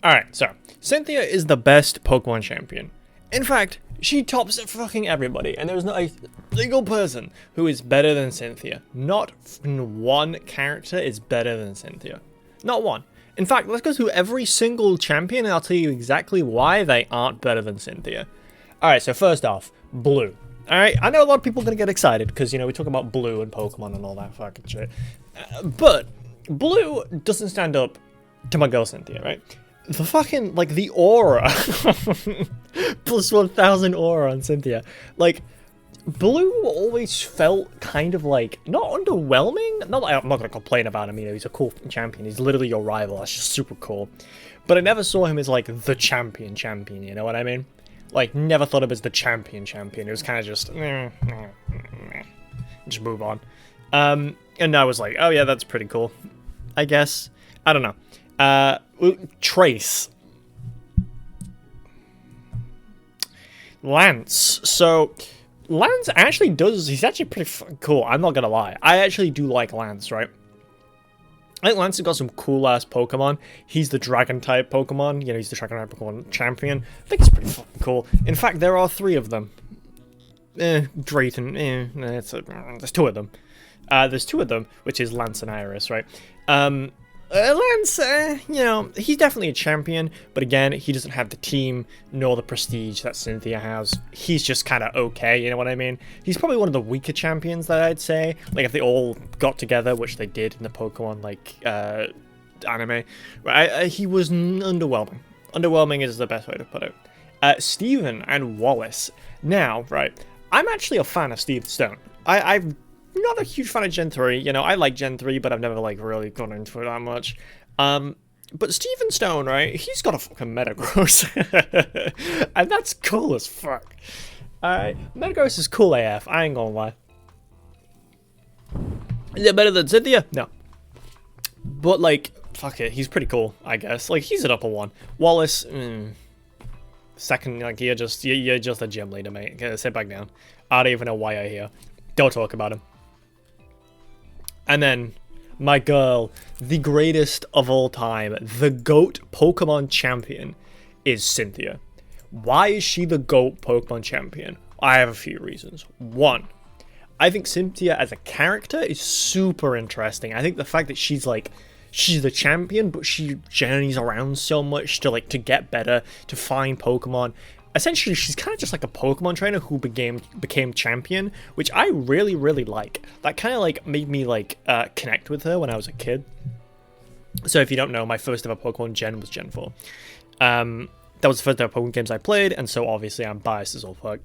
Alright, so, Cynthia is the best Pokemon champion. In fact, she tops fucking everybody, and there's not a single person who is better than Cynthia. Not one character is better than Cynthia. Not one. In fact, let's go through every single champion, and I'll tell you exactly why they aren't better than Cynthia. Alright, so first off, Blue. Alright, I know a lot of people are going to get excited, because, you know, we talk about Blue and Pokemon and all that fucking shit. But, Blue doesn't stand up to my girl Cynthia, right? The fucking, like, the aura. Plus 1,000 aura on Cynthia. Like, Blue always felt kind of like, not underwhelming. Not like, I'm not going to complain about him, you know, he's a cool champion. He's literally your rival. That's just super cool. But I never saw him as, like, the champion, you know what I mean? Like, never thought of him as the champion. It was kind of just, just move on. And I was like, oh yeah, that's pretty cool, I guess. I don't know. Trace. Lance. So, Lance actually he's actually pretty cool, I'm not gonna lie. I actually do like Lance, right? I think Lance has got some cool-ass Pokemon. He's the Dragon-type Pokemon. You know, he's the Dragon-type Pokemon champion. I think it's pretty fucking cool. In fact, there are 3 of them. Drayton, there's 2 of them. There's 2 of them, which is Lance and Iris, right? Lance, you know, he's definitely a champion, but again, he doesn't have the team nor the prestige that Cynthia has. He's just kind of okay, you know what I mean? He's probably one of the weaker champions that I'd say. Like, if they all got together, which they did in the Pokemon, like, anime, right? He was underwhelming. Underwhelming is the best way to put it. Steven and Wallace. Now, right, I'm actually a fan of Steve Stone. I've not a huge fan of Gen 3, you know, I like Gen 3, but I've never, like, really gone into it that much. But Steven Stone, right, he's got a fucking Metagross. And that's cool as fuck. Alright, Metagross is cool AF, I ain't gonna lie. Is it better than Cynthia? No. But, like, fuck it, he's pretty cool, I guess. Like, he's an upper one. Wallace, second, like, you're just a gym leader, mate. Sit back down. I don't even know why you're here. Don't talk about him. And then, my girl, the greatest of all time, the GOAT Pokemon champion, is Cynthia. Why is she the GOAT Pokemon champion? I have a few reasons. 1, I think Cynthia as a character is super interesting. I think the fact that she's the champion, but she journeys around so much to get better, to find Pokemon. Essentially, she's kind of just like a Pokemon trainer who became champion, which I really, really like. That kind of like made me like connect with her when I was a kid. So if you don't know, my first ever Pokemon gen was Gen 4. That was the first ever Pokemon games I played, and so obviously I'm biased as all fuck.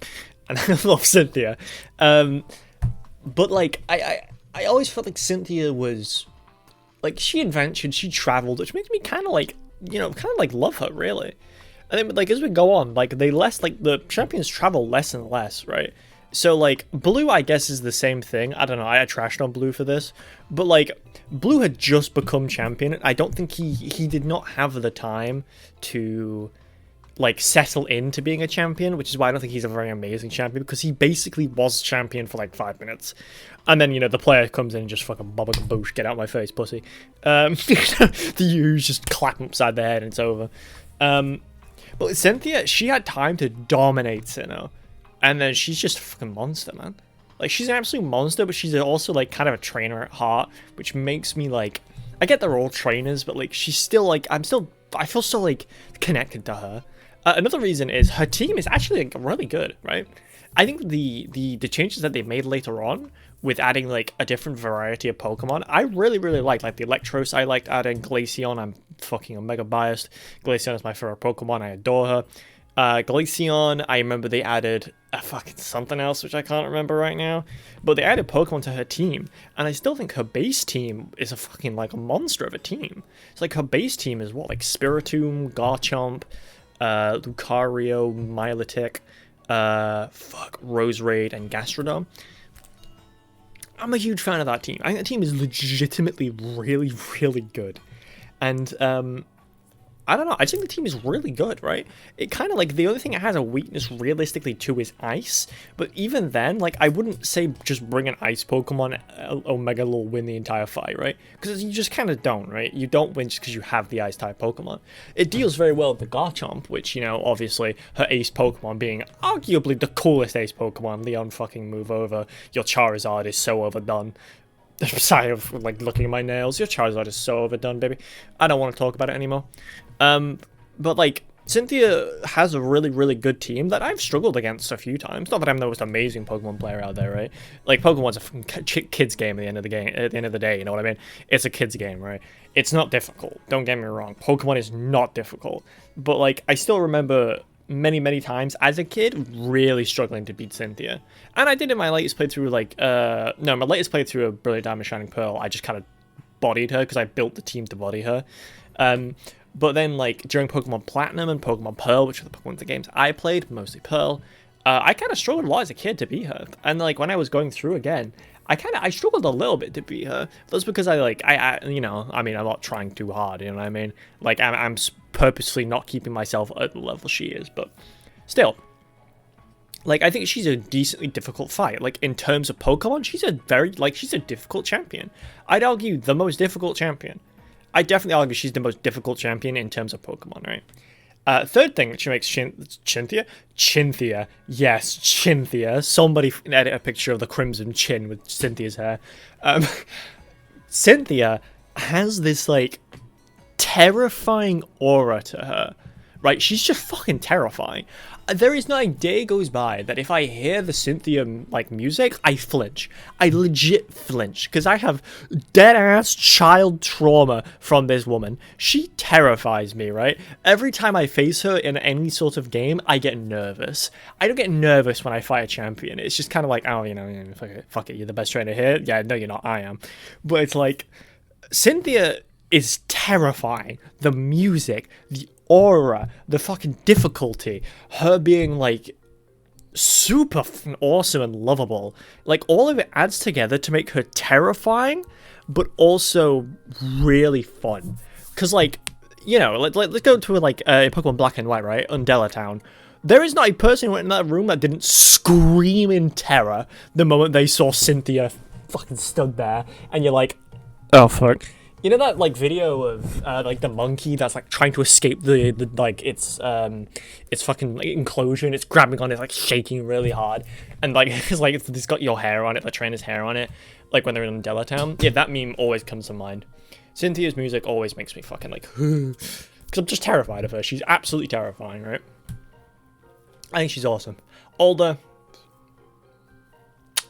And I love Cynthia. But like, I always felt like Cynthia was, like, she adventured, she traveled, which makes me kind of like, you know, kind of like love her, really. And then, like, as we go on, like, the champions travel less and less, right? So, like, Blue, I guess, is the same thing. I don't know, I trashed on Blue for this. But, like, Blue had just become champion. I don't think he did not have the time to, like, settle into being a champion, which is why I don't think he's a very amazing champion, because he basically was champion for, like, 5 minutes. And then, you know, the player comes in and just fucking bubba kaboosh, get out my face, pussy. The U's just clap him upside the head and it's over. But Cynthia, she had time to dominate Sinnoh. And then she's just a fucking monster, man. Like, she's an absolute monster, but she's also, like, kind of a trainer at heart, which makes me, like, I get they're all trainers, but, like, she's still, like, I feel so, like, connected to her. Another reason is her team is actually, like, really good, right? I think the changes that they made later on, with adding, like, a different variety of Pokemon, I really, really liked. Like, the Electros, I liked adding. Glaceon, I'm mega biased. Glaceon is my favorite Pokemon, I adore her. Glaceon, I remember they added fucking something else, which I can't remember right now. But they added Pokemon to her team, and I still think her base team is a fucking, like, a monster of a team. It's like, her base team is, what, like, Spiritomb, Garchomp, Lucario, Milotic, Roserade, and Gastrodon. I'm a huge fan of that team. I think that team is legitimately really, really good. And I don't know. I think the team is really good, right? It kind of like the only thing it has a weakness realistically to is ice. But even then, like I wouldn't say just bring an ice Pokemon, Omega will win the entire fight, right? Because you just kind of don't, right? You don't win just because you have the ice type Pokemon. It deals very well with the Garchomp, which, you know, obviously her ace Pokemon being arguably the coolest ace Pokemon. Leon fucking move over. Your Charizard is so overdone. Sorry, of like looking at my nails. Your Charizard is so overdone, baby. I don't want to talk about it anymore. But like Cynthia has a really, really good team that I've struggled against a few times. Not that I'm the most amazing Pokemon player out there, right? Like Pokemon's a fucking kid's game at the end of the game. At the end of the day, you know what I mean? It's a kid's game, right? It's not difficult. Don't get me wrong. Pokemon is not difficult, but like I still remember many times as a kid really struggling to beat Cynthia. And I did in my latest playthrough, like no, my latest playthrough of Brilliant Diamond Shining Pearl, I just kind of bodied her because I built the team to body her. But then like during Pokemon Platinum and Pokemon Pearl, which are the Pokemon the games I played, mostly Pearl, I kind of struggled a lot as a kid to beat her. And like when I was going through again, I struggled a little bit to beat her. That's because I you know, I mean, I'm not trying too hard, you know what I mean? Like I'm purposely not keeping myself at the level she is, but still. Like, I think she's a decently difficult fight. Like, in terms of Pokemon, she's a difficult champion. I'd argue the most difficult champion. I definitely argue she's the most difficult champion in terms of Pokemon, right? Third thing that she makes Cynthia? Cynthia. Yes, Cynthia. Somebody edit a picture of the crimson chin with Cynthia's hair. Cynthia has this, like, terrifying aura to her. Right? She's just fucking terrifying. There is not a day goes by that if I hear the Cynthia, like, music, I flinch. I legit flinch. Because I have dead-ass child trauma from this woman. She terrifies me, right? Every time I face her in any sort of game, I get nervous. I don't get nervous when I fight a champion. It's just kind of like, oh, you know, fuck it, you're the best trainer here. Yeah, no, you're not. I am. But it's like, Cynthia is terrifying. The music, the aura, the fucking difficulty, her being like super awesome and lovable, like all of it adds together to make her terrifying but also really fun. Because like, you know, let's go to like Pokemon Black and White, right? Undella Town. There is not a person who went in that room that didn't scream in terror the moment they saw Cynthia fucking stood there, and you're like, oh fuck. You know that like video of like the monkey that's like trying to escape the like its fucking like, enclosure, and it's grabbing on it, like shaking really hard, and like it's got your hair on it, the trainer's hair on it, like when they're in Undella Town. Yeah, that meme always comes to mind. Cynthia's music always makes me fucking like, because I'm just terrified of her. She's absolutely terrifying, right? I think she's awesome. Older,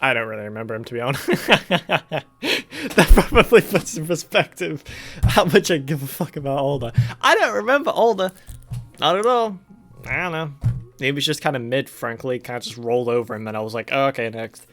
I don't really remember him, to be honest. That probably puts in perspective how much I give a fuck about Alder. I don't remember Alder. Not at all. I don't know. He was just kind of mid, frankly. Kind of just rolled over him, and I was like, oh, okay, next.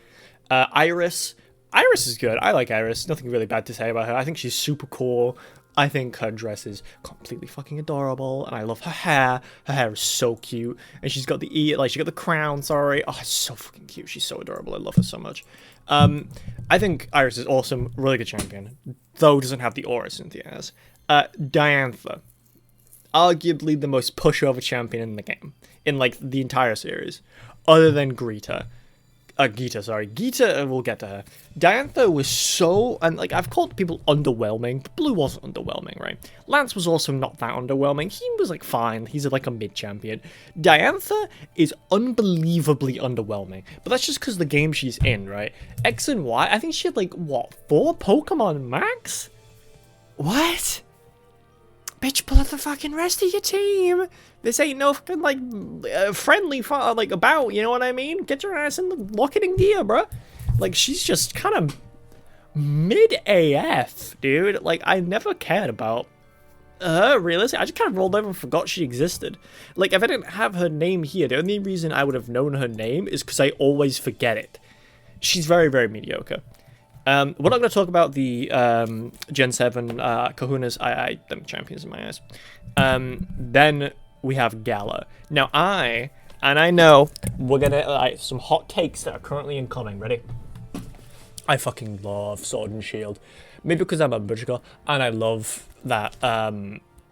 Iris. Iris is good. I like Iris. Nothing really bad to say about her. I think she's super cool. I think her dress is completely fucking adorable, and I love her hair. Her hair is so cute, and she's got the she got the crown. Sorry, oh, it's so fucking cute. She's so adorable. I love her so much. I think Iris is awesome, really good champion, though doesn't have the aura Cynthia has. Diantha, arguably the most pushover champion in the game, in like the entire series, other than Gita, we'll get to her. Diantha was so, and like I've called people underwhelming, but Blue wasn't underwhelming, right? Lance was also not that underwhelming. He was like fine. He's like a mid-champion. Diantha is unbelievably underwhelming, but that's just because the game she's in, right? X and Y, I think she had like, what, 4 Pokemon max? What? Bitch, pull out the fucking rest of your team. This ain't no fucking, like, friendly, like, about, you know what I mean? Get your ass in the lock-it-in gear, bro. Like, she's just kind of mid-AF, dude. Like, I never cared about her, realistically. I just kind of rolled over and forgot she existed. Like, if I didn't have her name here, the only reason I would have known her name is because I always forget it. She's very, very mediocre. We're not going to talk about the Gen 7 Kahunas. I them champions in my eyes. Then we have Gala. Now I know we're going to some hot takes that are currently incoming. Ready? I fucking love Sword and Shield. Maybe because I'm a Butcher and I love that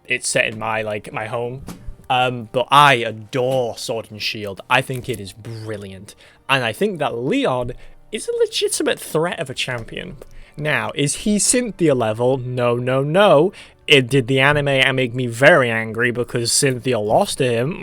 it's set in my my home. But I adore Sword and Shield. I think it is brilliant, and I think that Leon is a legitimate threat of a champion. Now, is he Cynthia level? No, no, no. It did the anime make me very angry because Cynthia lost to him.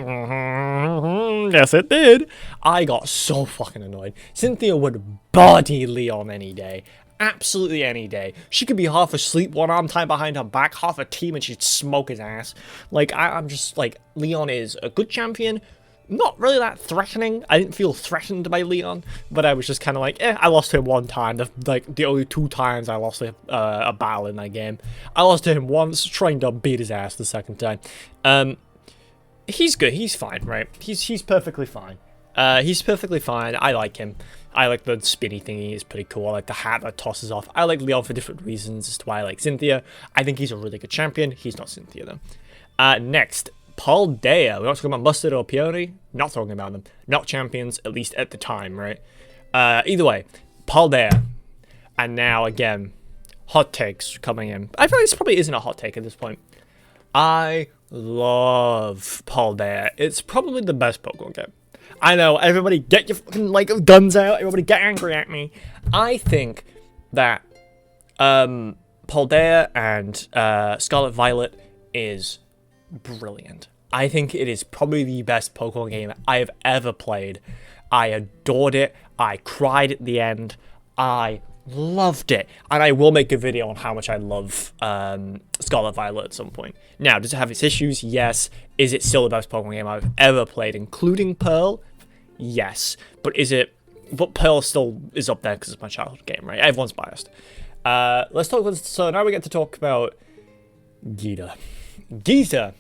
Yes, it did. I got so fucking annoyed. Cynthia would body Leon any day. Absolutely any day. She could be half asleep, one arm tied behind her back, half a team, and she'd smoke his ass. Like, I'm just like, Leon is a good champion. Not really that threatening. I didn't feel threatened by Leon, but I was just kind of like, I lost to him one time. The only 2 times I lost a battle in that game. I lost to him once, trying to beat his ass the second time. He's good. He's fine, right? He's perfectly fine. He's perfectly fine. I like him. I like the spinny thingy. It's pretty cool. I like the hat that tosses off. I like Leon for different reasons as to why I like Cynthia. I think he's a really good champion. He's not Cynthia, though. Next. Paldea. We're not talking about Mustard or Peony. Not talking about them. Not champions, at least at the time, right? Either way, Paldea. And now, again, hot takes coming in. I feel like this probably isn't a hot take at this point. I love Paldea. It's probably the best Pokemon game. I know, everybody get your fucking, guns out. Everybody get angry at me. I think that Paldea and Scarlet Violet is brilliant. I think it is probably the best Pokemon game I have ever played. I adored it. I cried at the end. I loved it. And I will make a video on how much I love Scarlet Violet at some point. Now, does it have its issues? Yes. Is it still the best Pokemon game I've ever played, including Pearl? Yes. But is it... But Pearl still is up there because it's my childhood game, right? Everyone's biased. Let's talk about... So now we get to talk about Gita. Gita,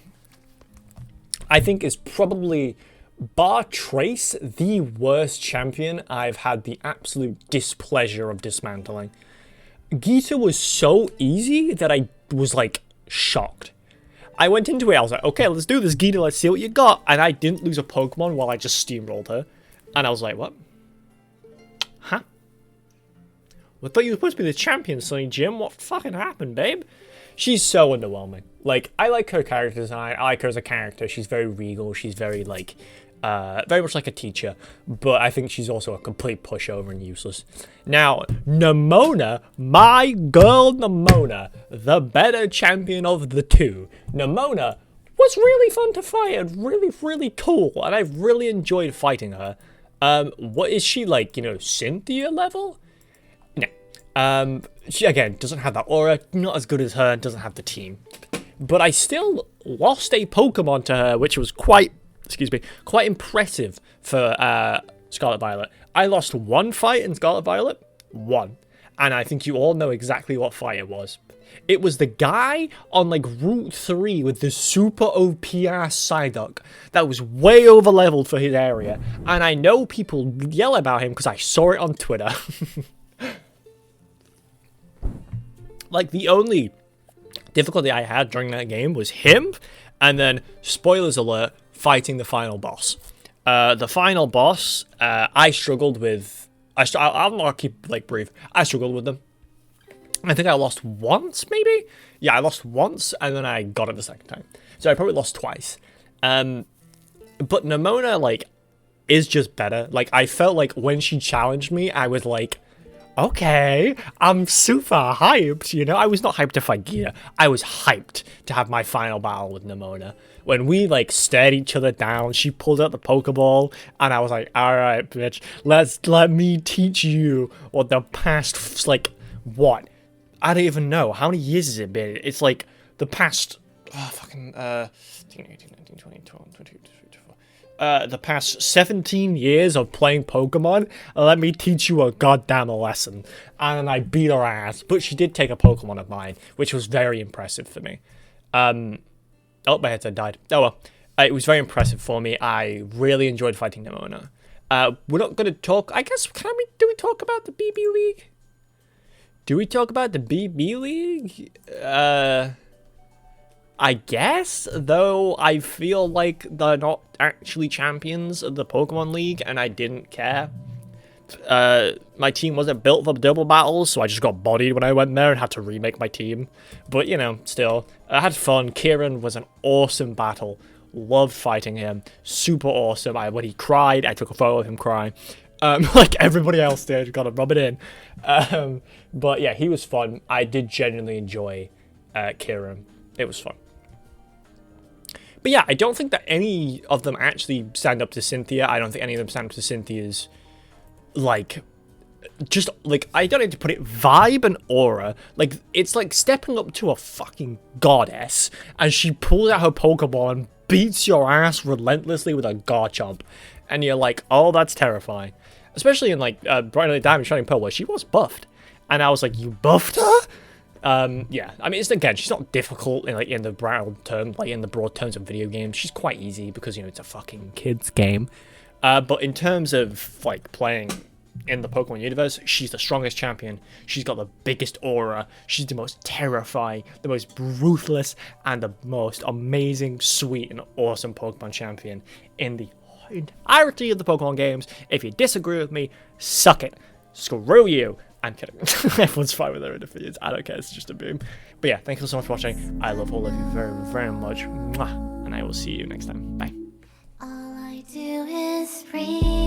I think, is probably, bar Trace, the worst champion I've had the absolute displeasure of dismantling. Gita was so easy that I was, shocked. I went into it, I was like, okay, let's do this, Gita, let's see what you got. And I didn't lose a Pokemon while I just steamrolled her. And I was like, what? Huh? I thought you were supposed to be the champion, Sonny Jim. What fucking happened, babe? She's so underwhelming. I like her character design. I like her as a character. She's very regal. She's very, very much like a teacher. But I think she's also a complete pushover and useless. Now, Nemona, my girl Nemona, the better champion of the two. Nemona was really fun to fight and really, really cool. And I really enjoyed fighting her. What is she like, Cynthia level? No. She, again, doesn't have that aura, not as good as her, doesn't have the team. But I still lost a Pokemon to her, which was quite impressive for Scarlet Violet. I lost one fight in Scarlet Violet, one. And I think you all know exactly what fight it was. It was the guy on, Route 3 with the super OP-ass Psyduck that was way over-leveled for his area. And I know people yell about him because I saw it on Twitter. The only difficulty I had during that game was him, and then, spoilers alert, fighting the final boss. The final boss, I struggled with... I'll keep, brief. I struggled with them. I think I lost once, maybe? Yeah, I lost once, and then I got it the second time. So I probably lost twice. But Nemona, is just better. I felt like when she challenged me, I was like... Okay, I'm super hyped, I was not hyped to fight Gita. I was hyped to have my final battle with Nemona. When we, stared each other down, she pulled out the Pokeball, and I was like, alright, bitch, let me teach you what the past, what? I don't even know. How many years has it been? It's, the past, 18, 19, 20, 12, 22, the past 17 years of playing Pokemon, let me teach you a goddamn lesson. And I beat her ass, but she did take a Pokemon of mine, which was very impressive for me. Oh, my headset died. Oh well. It was very impressive for me. I really enjoyed fighting Nemona. We're not going to talk... I guess, do we talk about the BB League? Do we talk about the BB League? I guess, though I feel like they're not actually champions of the Pokemon League, and I didn't care. my team wasn't built for double battles, so I just got bodied when I went there and had to remake my team. But, you know, still, I had fun. Kieran was an awesome battle. Loved fighting him. Super awesome. When he cried, I took a photo of him crying. Like everybody else did. Gotta rub it in. But yeah, he was fun. I did genuinely enjoy Kieran. It was fun. But yeah, I don't think that any of them actually stand up to Cynthia. I don't think any of them stand up to Cynthia's, like, just, like, I don't need to put it, vibe and aura. Like, it's like stepping up to a fucking goddess, and she pulls out her Pokemon and beats your ass relentlessly with a Garchomp. And you're like, oh, that's terrifying. Especially in, like, Bright Light Diamond Shining Pearl, where she was buffed. And I was like, you buffed her? Yeah, I mean, it's, again, she's not difficult in, like, in the broad term, like, in the broad terms of video games. She's quite easy because, you know, it's a fucking kids game. But in terms of, like, playing in the Pokemon universe, she's the strongest champion. She's got the biggest aura. She's the most terrifying, the most ruthless, and the most amazing, sweet, and awesome Pokemon champion in the entirety of the Pokemon games. If you disagree with me, suck it. Screw you. I'm kidding. Everyone's fine with their own opinions. I don't care. It's just a boom. But yeah, thank you so much for watching. I love all of you very, very much. Mwah. And I will see you next time. Bye. All I do is breathe.